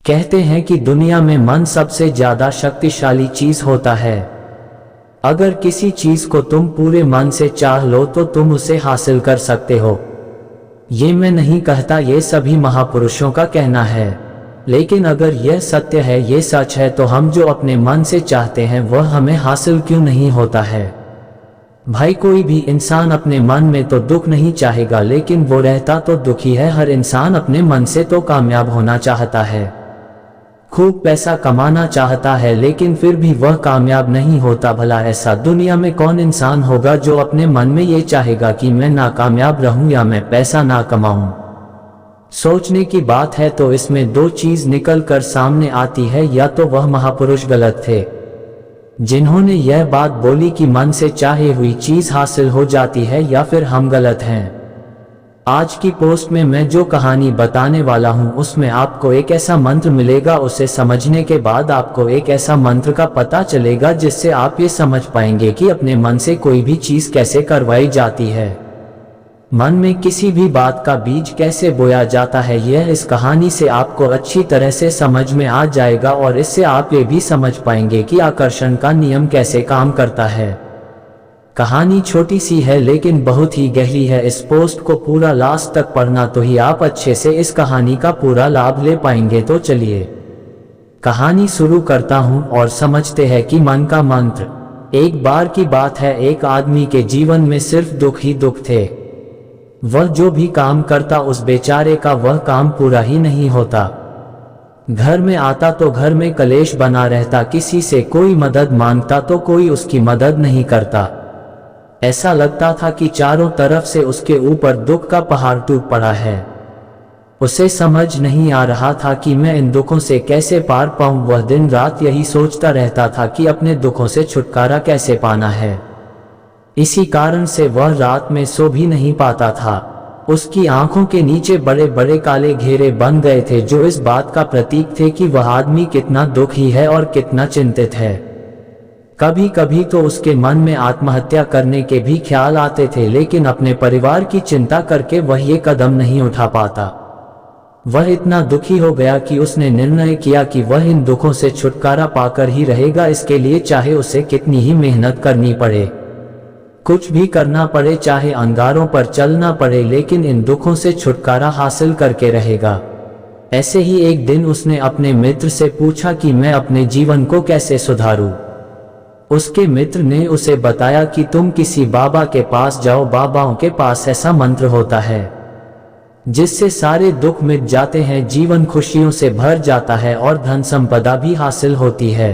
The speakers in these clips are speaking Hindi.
कहते हैं कि दुनिया में मन सबसे ज्यादा शक्तिशाली चीज होता है। अगर किसी चीज को तुम पूरे मन से चाह लो तो तुम उसे हासिल कर सकते हो। ये मैं नहीं कहता, ये सभी महापुरुषों का कहना है। लेकिन अगर यह सत्य है, ये सच है, तो हम जो अपने मन से चाहते हैं वह हमें हासिल क्यों नहीं होता है। भाई, कोई भी इंसान अपने मन में तो दुख नहीं चाहेगा, लेकिन वो रहता तो दुखी है। हर इंसान अपने मन से तो कामयाब होना चाहता है, खूब पैसा कमाना चाहता है, लेकिन फिर भी वह कामयाब नहीं होता। भला ऐसा दुनिया में कौन इंसान होगा जो अपने मन में ये चाहेगा कि मैं नाकामयाब रहूं या मैं पैसा ना कमाऊं। सोचने की बात है तो इसमें दो चीज निकल कर सामने आती है, या तो वह महापुरुष गलत थे जिन्होंने यह बात बोली कि मन से चाहे हुई चीज हासिल हो जाती है, या फिर हम गलत हैं। आज की पोस्ट में मैं जो कहानी बताने वाला हूं उसमें आपको एक ऐसा मंत्र मिलेगा। उसे समझने के बाद आपको एक ऐसा मंत्र का पता चलेगा जिससे आप ये समझ पाएंगे कि अपने मन से कोई भी चीज कैसे करवाई जाती है, मन में किसी भी बात का बीज कैसे बोया जाता है। यह इस कहानी से आपको अच्छी तरह से समझ में आ जाएगा और इससे आप ये भी समझ पाएंगे कि आकर्षण का नियम कैसे काम करता है। कहानी छोटी सी है लेकिन बहुत ही गहरी है। इस पोस्ट को पूरा लास्ट तक पढ़ना तो ही आप अच्छे से इस कहानी का पूरा लाभ ले पाएंगे। तो चलिए कहानी शुरू करता हूं और समझते हैं कि मन का मंत्र। एक बार की बात है, एक आदमी के जीवन में सिर्फ दुख ही दुख थे। वह जो भी काम करता उस बेचारे का वह काम पूरा ही नहीं होता। घर में आता तो घर में कलेश बना रहता, किसी से कोई मदद मांगता तो कोई उसकी मदद नहीं करता। ऐसा लगता था कि चारों तरफ से उसके ऊपर दुख का पहाड़ टूट पड़ा है। उसे समझ नहीं आ रहा था कि मैं इन दुखों से कैसे पार पाऊं। वह दिन रात यही सोचता रहता था कि अपने दुखों से छुटकारा कैसे पाना है। इसी कारण से वह रात में सो भी नहीं पाता था। उसकी आंखों के नीचे बड़े बड़े काले घेरे बन गए थे, जो इस बात का प्रतीक थे कि वह आदमी कितना दुखी है और कितना चिंतित है। कभी कभी तो उसके मन में आत्महत्या करने के भी ख्याल आते थे, लेकिन अपने परिवार की चिंता करके वह ये कदम नहीं उठा पाता। वह इतना दुखी हो गया कि उसने निर्णय किया कि वह इन दुखों से छुटकारा पाकर ही रहेगा। इसके लिए चाहे उसे कितनी ही मेहनत करनी पड़े, कुछ भी करना पड़े, चाहे अंगारों पर चलना पड़े, लेकिन इन दुखों से छुटकारा हासिल करके रहेगा। ऐसे ही एक दिन उसने अपने मित्र से पूछा कि मैं अपने जीवन को कैसे सुधारूं। उसके मित्र ने उसे बताया कि तुम किसी बाबा के पास जाओ। बाबाओं के पास ऐसा मंत्र होता है जिससे सारे दुख मिट जाते हैं, जीवन खुशियों से भर जाता है और धन संपदा भी हासिल होती है।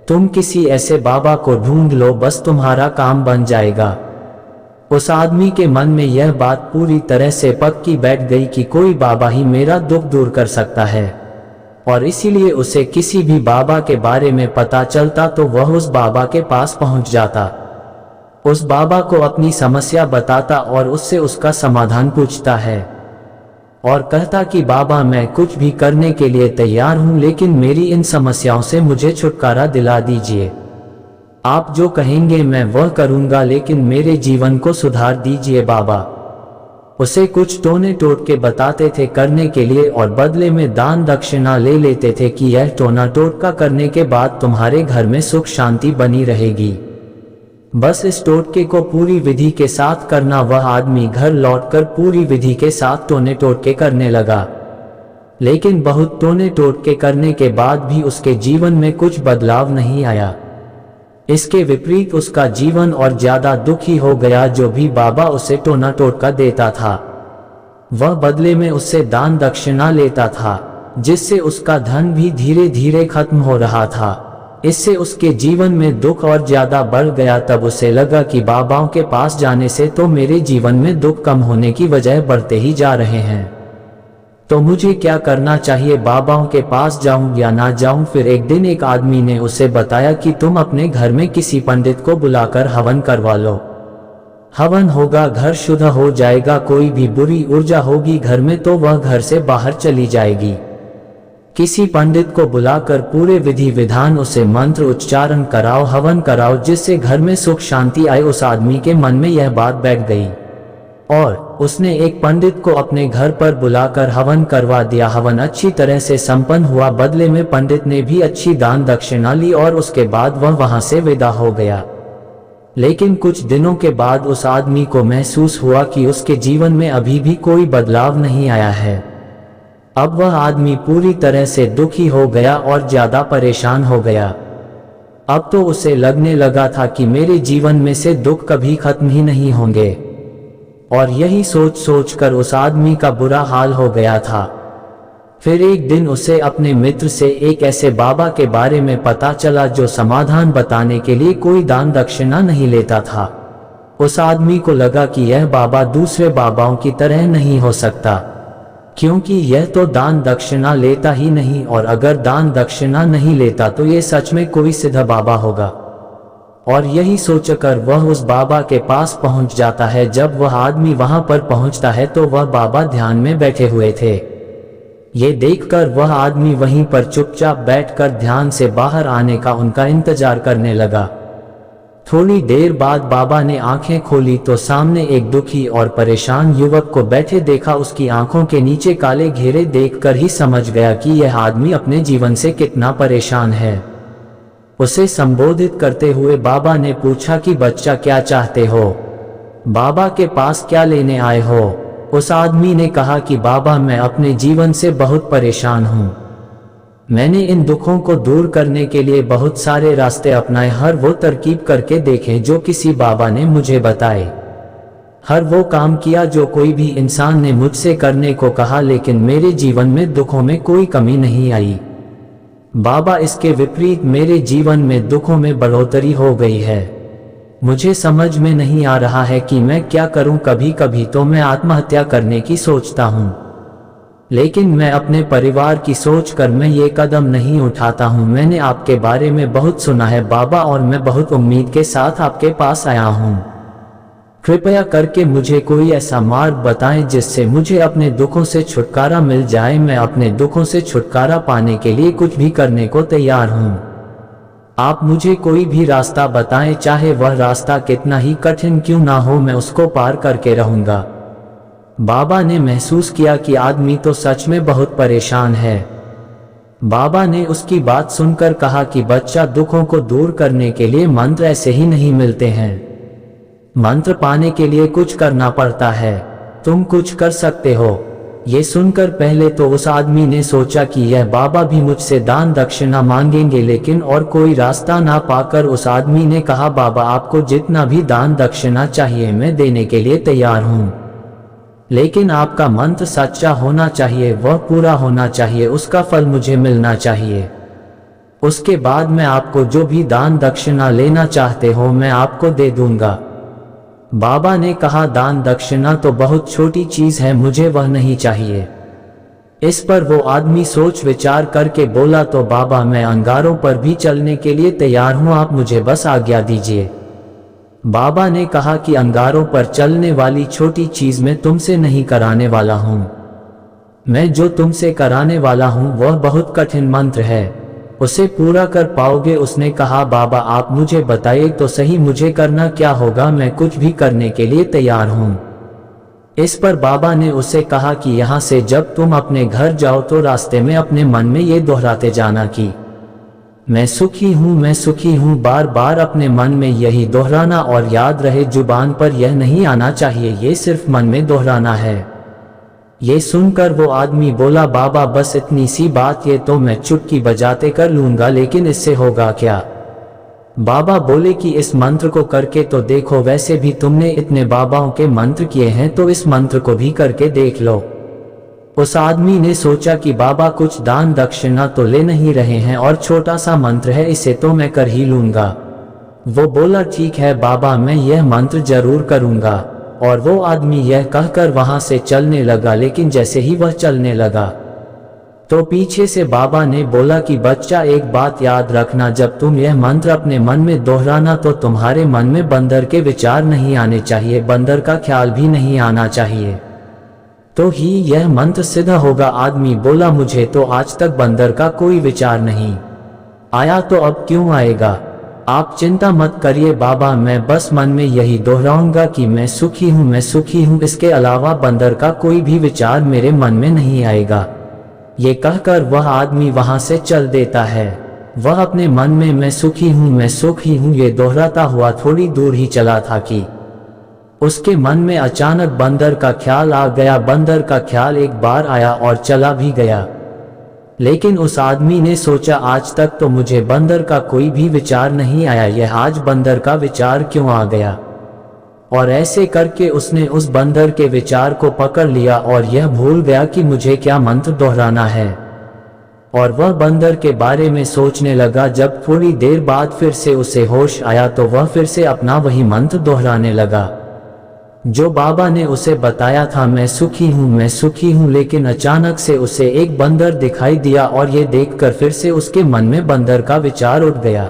तुम किसी ऐसे बाबा को ढूंढ लो, बस तुम्हारा काम बन जाएगा। उस आदमी के मन में यह बात पूरी तरह से पक्की बैठ गई कि कोई बाबा ही मेरा दुख दूर कर सकता है, और इसीलिए उसे किसी भी बाबा के बारे में पता चलता तो वह उस बाबा के पास पहुंच जाता, उस बाबा को अपनी समस्या बताता और उससे उसका समाधान पूछता है और कहता कि बाबा, मैं कुछ भी करने के लिए तैयार हूं, लेकिन मेरी इन समस्याओं से मुझे छुटकारा दिला दीजिए। आप जो कहेंगे मैं वह करूंगा, लेकिन मेरे जीवन को सुधार दीजिए बाबा। उसे कुछ टोने टोट के बताते थे करने के लिए और बदले में दान दक्षिणा ले लेते थे कि यह टोना टोटका करने के बाद तुम्हारे घर में सुख शांति बनी रहेगी। बस इस टोटके को पूरी विधि के साथ करना। वह आदमी घर लौटकर पूरी विधि के साथ टोने टोटके करने लगा, लेकिन बहुत टोने टोटके करने के बाद भी उसके जीवन में कुछ बदलाव नहीं आया। इसके विपरीत उसका जीवन और ज्यादा दुखी हो गया। जो भी बाबा उसे टोना टोटका देता था वह बदले में उससे दान दक्षिणा लेता था, जिससे उसका धन भी धीरे धीरे खत्म हो रहा था। इससे उसके जीवन में दुख और ज्यादा बढ़ गया। तब उसे लगा कि बाबाओं के पास जाने से तो मेरे जीवन में दुख कम होने की बजाय बढ़ते ही जा रहे हैं, तो मुझे क्या करना चाहिए, बाबाओं के पास जाऊं या ना जाऊं। फिर एक दिन एक आदमी ने उसे बताया कि तुम अपने घर में किसी पंडित को बुलाकर हवन करवा लो। हवन होगा, घर शुद्ध हो जाएगा, कोई भी बुरी ऊर्जा होगी घर में तो वह घर से बाहर चली जाएगी। किसी पंडित को बुलाकर पूरे विधि विधान उसे मंत्र उच्चारण कराओ, हवन कराओ, जिससे घर में सुख शांति आए। उस आदमी के मन में यह बात बैठ गई। और उसने एक पंडित को अपने घर पर बुलाकर हवन करवा दिया। हवन अच्छी तरह से संपन्न हुआ। बदले में पंडित ने भी अच्छी दान दक्षिणा ली और उसके बाद वह वहां से विदा हो गया। लेकिन कुछ दिनों के बाद उस आदमी को महसूस हुआ कि उसके जीवन में अभी भी कोई बदलाव नहीं आया है। अब वह आदमी पूरी तरह से दुखी हो गया और ज्यादा परेशान हो गया। अब तो उसे लगने लगा था कि मेरे जीवन में से दुख कभी खत्म ही नहीं होंगे, और यही सोच सोचकर उस आदमी का बुरा हाल हो गया था। फिर एक दिन उसे अपने मित्र से एक ऐसे बाबा के बारे में पता चला जो समाधान बताने के लिए कोई दान दक्षिणा नहीं लेता था। उस आदमी को लगा कि यह बाबा दूसरे बाबाओं की तरह नहीं हो सकता, क्योंकि यह तो दान दक्षिणा लेता ही नहीं, और अगर दान दक्षिणा नहीं लेता तो ये सच में कोई सीधा बाबा होगा। और यही सोचकर वह उस बाबा के पास पहुंच जाता है। जब वह आदमी वहां पर पहुंचता है तो वह बाबा ध्यान में बैठे हुए थे। ये देखकर वह आदमी वहीं पर चुपचाप बैठकर ध्यान से बाहर आने का उनका इंतजार करने लगा। थोड़ी देर बाद बाबा ने आंखें खोली तो सामने एक दुखी और परेशान युवक को बैठे देखा। उसकी आंखों के नीचे काले घेरे देखकर ही समझ गया कि यह आदमी अपने जीवन से कितना परेशान है। उसे संबोधित करते हुए बाबा ने पूछा कि बच्चा, क्या चाहते हो? बाबा के पास क्या लेने आए हो? उस आदमी ने कहा कि बाबा, मैं अपने जीवन से बहुत परेशान हूँ। मैंने इन दुखों को दूर करने के लिए बहुत सारे रास्ते अपनाए, हर वो तरकीब करके देखे जो किसी बाबा ने मुझे बताए, हर वो काम किया जो कोई भी इंसान ने मुझसे करने को कहा, लेकिन मेरे जीवन में दुखों में कोई कमी नहीं आई। बाबा, इसके विपरीत मेरे जीवन में दुखों में बढ़ोतरी हो गई है। मुझे समझ में नहीं आ रहा है कि मैं क्या करूं। कभी कभी तो मैं आत्महत्या करने की सोचता हूं, लेकिन मैं अपने परिवार की सोचकर मैं ये कदम नहीं उठाता हूं। मैंने आपके बारे में बहुत सुना है बाबा, और मैं बहुत उम्मीद के साथ आपके पास आया हूं। कृपया करके मुझे कोई ऐसा मार्ग बताएं जिससे मुझे अपने दुखों से छुटकारा मिल जाए। मैं अपने दुखों से छुटकारा पाने के लिए कुछ भी करने को तैयार हूं। आप मुझे कोई भी रास्ता बताएं, चाहे वह रास्ता कितना ही कठिन क्यों ना हो, मैं उसको पार करके रहूंगा। बाबा ने महसूस किया कि आदमी तो सच में बहुत परेशान है। बाबा ने उसकी बात सुनकर कहा कि बच्चा, दुखों को दूर करने के लिए मंत्र ऐसे ही नहीं मिलते हैं। मंत्र पाने के लिए कुछ करना पड़ता है। तुम कुछ कर सकते हो। ये सुनकर पहले तो उस आदमी ने सोचा कि यह बाबा भी मुझसे दान दक्षिणा मांगेंगे, लेकिन और कोई रास्ता ना पाकर उस आदमी ने कहा, बाबा, आपको जितना भी दान दक्षिणा चाहिए मैं देने के लिए तैयार हूँ, लेकिन आपका मंत्र सच्चा होना चाहिए, वह पूरा होना चाहिए, उसका फल मुझे मिलना चाहिए। उसके बाद मैं आपको जो भी दान दक्षिणा लेना चाहते हो मैं आपको दे दूंगा। बाबा ने कहा, दान दक्षिणा तो बहुत छोटी चीज है, मुझे वह नहीं चाहिए। इस पर वो आदमी सोच विचार करके बोला, तो बाबा, मैं अंगारों पर भी चलने के लिए तैयार हूं, आप मुझे बस आज्ञा दीजिए। बाबा ने कहा कि अंगारों पर चलने वाली छोटी चीज मैं तुमसे नहीं कराने वाला हूं। मैं जो तुमसे कराने वाला हूं वह बहुत कठिन मंत्र है, उसे पूरा कर पाओगे? उसने कहा, बाबा, आप मुझे बताइए तो सही, मुझे करना क्या होगा? मैं कुछ भी करने के लिए तैयार हूं। इस पर बाबा ने उसे कहा कि यहाँ से जब तुम अपने घर जाओ तो रास्ते में अपने मन में ये दोहराते जाना कि मैं सुखी हूँ, मैं सुखी हूँ, बार बार अपने मन में यही दोहराना, और याद रहे जुबान पर यह नहीं आना चाहिए, ये सिर्फ मन में दोहराना है। ये सुनकर वो आदमी बोला, बाबा, बस इतनी सी बात, ये तो मैं चुटकी बजाते कर लूंगा, लेकिन इससे होगा क्या? बाबा बोले कि इस मंत्र को करके तो देखो, वैसे भी तुमने इतने बाबाओं के मंत्र किए हैं तो इस मंत्र को भी करके देख लो। उस आदमी ने सोचा कि बाबा कुछ दान दक्षिणा तो ले नहीं रहे हैं और छोटा सा मंत्र है, इसे तो मैं कर ही लूंगा। वो बोला, ठीक है बाबा, मैं यह मंत्र जरूर करूंगा। और वो आदमी यह कहकर वहां से चलने लगा, लेकिन जैसे ही वह चलने लगा तो पीछे से बाबा ने बोला कि बच्चा, एक बात याद रखना, जब तुम यह मंत्र अपने मन में दोहराना तो तुम्हारे मन में बंदर के विचार नहीं आने चाहिए, बंदर का ख्याल भी नहीं आना चाहिए, तो ही यह मंत्र सिद्ध होगा। आदमी बोला, मुझे तो आज तक बंदर का कोई विचार नहीं आया, तो अब क्यों आएगा? आप चिंता मत करिए बाबा, मैं बस मन में यही दोहराऊंगा कि मैं सुखी हूँ, मैं सुखी हूँ। इसके अलावा बंदर का कोई भी विचार मेरे मन में नहीं आएगा। ये कहकर वह आदमी वहां से चल देता है। वह अपने मन में मैं सुखी हूँ, मैं सुखी हूँ ये दोहराता हुआ थोड़ी दूर ही चला था कि उसके मन में अचानक बंदर का ख्याल आ गया। बंदर का ख्याल एक बार आया और चला भी गया, लेकिन उस आदमी ने सोचा आज तक तो मुझे बंदर का कोई भी विचार नहीं आया, यह आज बंदर का विचार क्यों आ गया। और ऐसे करके उसने उस बंदर के विचार को पकड़ लिया और यह भूल गया कि मुझे क्या मंत्र दोहराना है। और वह बंदर के बारे में सोचने लगा। जब थोड़ी देर बाद फिर से उसे होश आया तो वह फिर से अपना वही मंत्र दोहराने लगा जो बाबा ने उसे बताया था, मैं सुखी हूँ, मैं सुखी हूँ। लेकिन अचानक से उसे एक बंदर दिखाई दिया और ये देखकर फिर से उसके मन में बंदर का विचार उठ गया।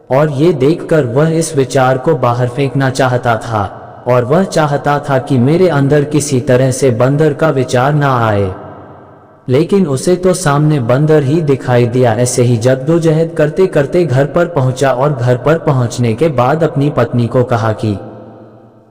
और ये देखकर वह इस विचार को बाहर फेंकना चाहता था और वह चाहता था कि मेरे अंदर किसी तरह से बंदर का विचार ना आए, लेकिन उसे तो सामने बंदर ही दिखाई दिया। ऐसे ही जद्दोजहद करते करते घर पर पहुंचा और घर पर पहुंचने के बाद अपनी पत्नी को कहा कि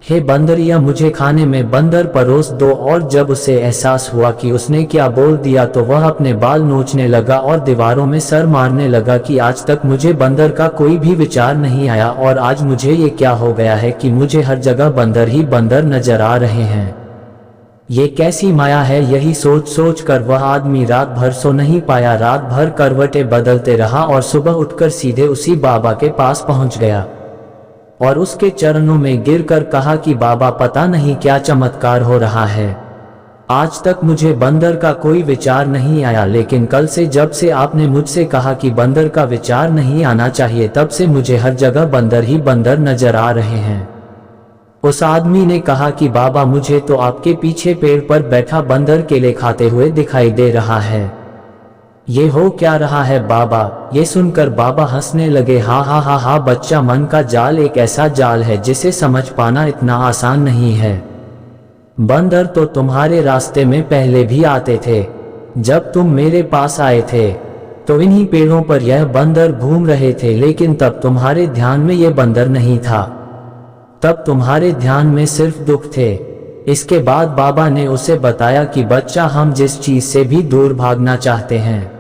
हे बंदरिया, मुझे खाने में बंदर परोस दो। और जब उसे एहसास हुआ कि उसने क्या बोल दिया तो वह अपने बाल नोचने लगा और दीवारों में सर मारने लगा कि आज तक मुझे बंदर का कोई भी विचार नहीं आया और आज मुझे ये क्या हो गया है कि मुझे हर जगह बंदर ही बंदर नजर आ रहे हैं। ये कैसी माया है। यही सोच सोच कर वह आदमी रात भर सो नहीं पाया। रात भर करवटें बदलते रहा और सुबह उठकर सीधे उसी बाबा के पास पहुंच गया और उसके चरणों में गिरकर कहा कि बाबा, पता नहीं क्या चमत्कार हो रहा है। आज तक मुझे बंदर का कोई विचार नहीं आया, लेकिन कल से जब से आपने मुझसे कहा कि बंदर का विचार नहीं आना चाहिए, तब से मुझे हर जगह बंदर ही बंदर नजर आ रहे हैं। उस आदमी ने कहा कि बाबा, मुझे तो आपके पीछे पेड़ पर बैठा बंदर केले खाते हुए दिखाई दे रहा है। ये हो क्या रहा है बाबा। ये सुनकर बाबा हंसने लगे। हा हा हा हा बच्चा, मन का जाल एक ऐसा जाल है जिसे समझ पाना इतना आसान नहीं है। बंदर तो तुम्हारे रास्ते में पहले भी आते थे। जब तुम मेरे पास आए थे तो इन्हीं पेड़ों पर यह बंदर घूम रहे थे, लेकिन तब तुम्हारे ध्यान में यह बंदर नहीं था। तब तुम्हारे ध्यान में सिर्फ दुख थे। इसके बाद बाबा ने उसे बताया कि बच्चा, हम जिस चीज से भी दूर भागना चाहते हैं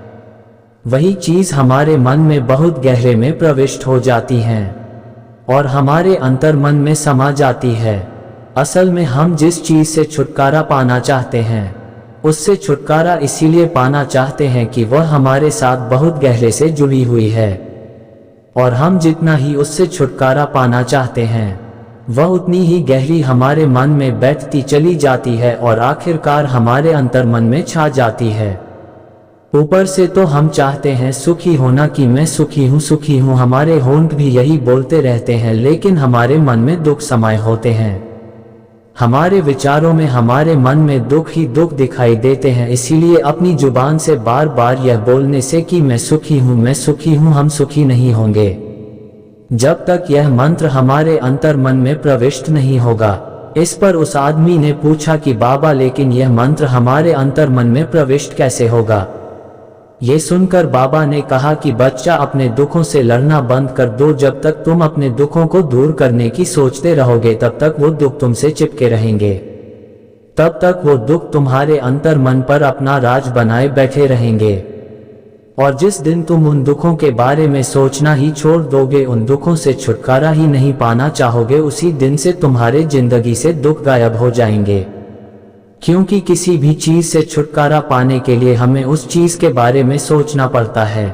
वही चीज हमारे मन में बहुत गहरे में प्रविष्ट हो जाती हैं और हमारे अंतर मन में समा जाती है। असल में हम जिस चीज से छुटकारा पाना चाहते हैं उससे छुटकारा इसीलिए पाना चाहते हैं कि वह हमारे साथ बहुत गहरे से जुड़ी हुई है, और हम जितना ही उससे छुटकारा पाना चाहते हैं वह उतनी ही गहरी हमारे मन में बैठती चली जाती है और आखिरकार हमारे अंतर मन में छा जाती है। ऊपर से तो हम चाहते हैं सुखी होना कि मैं सुखी हूँ, सुखी हूँ। हमारे होंठ भी यही बोलते रहते हैं, लेकिन हमारे मन में दुख समाये होते हैं। हमारे विचारों में, हमारे मन में दुख ही दुख दिखाई देते हैं। इसीलिए अपनी जुबान से बार बार यह बोलने से कि मैं सुखी हूँ, मैं सुखी हूँ, हम सुखी नहीं होंगे जब तक यह मंत्र हमारे अंतर मन में प्रविष्ट नहीं होगा। इस पर उस आदमी ने पूछा कि बाबा, लेकिन यह मंत्र हमारे अंतर मन में प्रविष्ट कैसे होगा। ये सुनकर बाबा ने कहा कि बच्चा, अपने दुखों से लड़ना बंद कर दो। जब तक तुम अपने दुखों को दूर करने की सोचते रहोगे तब तक वो दुख तुमसे चिपके रहेंगे। तब तक वो दुख तुम्हारे अंतर मन पर अपना राज बनाए बैठे रहेंगे। और जिस दिन तुम उन दुखों के बारे में सोचना ही छोड़ दोगे, उन दुखों से छुटकारा ही नहीं पाना चाहोगे, उसी दिन से तुम्हारे जिंदगी से दुख गायब हो जाएंगे। क्योंकि किसी भी चीज से छुटकारा पाने के लिए हमें उस चीज के बारे में सोचना पड़ता है,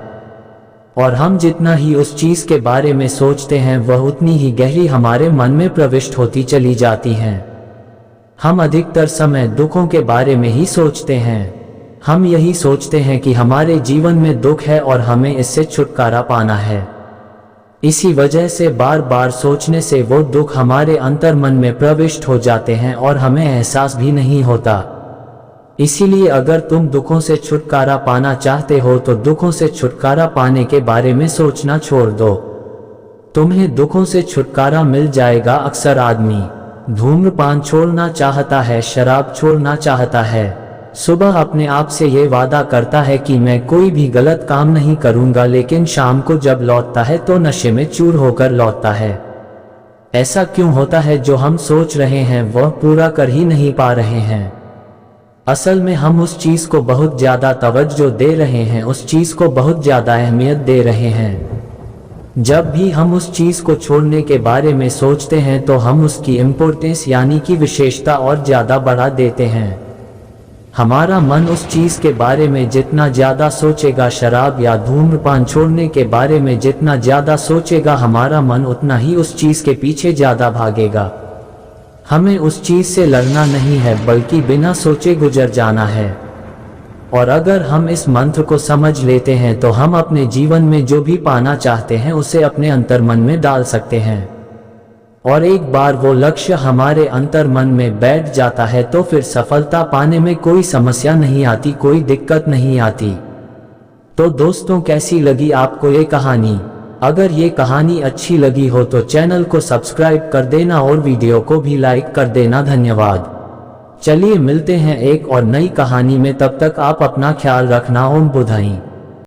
और हम जितना ही उस चीज के बारे में सोचते हैं वह उतनी ही गहरी हमारे मन में प्रविष्ट होती चली जाती हैं। हम अधिकतर समय दुखों के बारे में ही सोचते हैं। हम यही सोचते हैं कि हमारे जीवन में दुख है और हमें इससे छुटकारा पाना है। इसी वजह से बार बार सोचने से वो दुख हमारे अंतर मन में प्रविष्ट हो जाते हैं और हमें एहसास भी नहीं होता। इसीलिए अगर तुम दुखों से छुटकारा पाना चाहते हो तो दुखों से छुटकारा पाने के बारे में सोचना छोड़ दो, तुम्हें दुखों से छुटकारा मिल जाएगा। अक्सर आदमी धूम्रपान छोड़ना चाहता है, शराब छोड़ना चाहता है, सुबह अपने आप से ये वादा करता है कि मैं कोई भी गलत काम नहीं करूंगा, लेकिन शाम को जब लौटता है तो नशे में चूर होकर लौटता है। ऐसा क्यों होता है? जो हम सोच रहे हैं वह पूरा कर ही नहीं पा रहे हैं। असल में हम उस चीज को बहुत ज्यादा तवज्जो दे रहे हैं, उस चीज को बहुत ज्यादा अहमियत दे रहे हैं। जब भी हम उस चीज को छोड़ने के बारे में सोचते हैं तो हम उसकी इम्पोर्टेंस यानी कि विशेषता और ज्यादा बढ़ा देते हैं। हमारा मन उस चीज के बारे में जितना ज्यादा सोचेगा, शराब या धूम्रपान छोड़ने के बारे में जितना ज्यादा सोचेगा, हमारा मन उतना ही उस चीज के पीछे ज्यादा भागेगा। हमें उस चीज से लड़ना नहीं है, बल्कि बिना सोचे गुजर जाना है। और अगर हम इस मंत्र को समझ लेते हैं तो हम अपने जीवन में जो भी पाना चाहते हैं उसे अपने अंतर्मन में डाल सकते हैं। और एक बार वो लक्ष्य हमारे अंतर्मन में बैठ जाता है तो फिर सफलता पाने में कोई समस्या नहीं आती, कोई दिक्कत नहीं आती। तो दोस्तों, कैसी लगी आपको ये कहानी? अगर ये कहानी अच्छी लगी हो तो चैनल को सब्सक्राइब कर देना और वीडियो को भी लाइक कर देना। धन्यवाद। चलिए मिलते हैं एक और नई कहानी में, तब तक आप अपना ख्याल रखना। ओम बुधाई।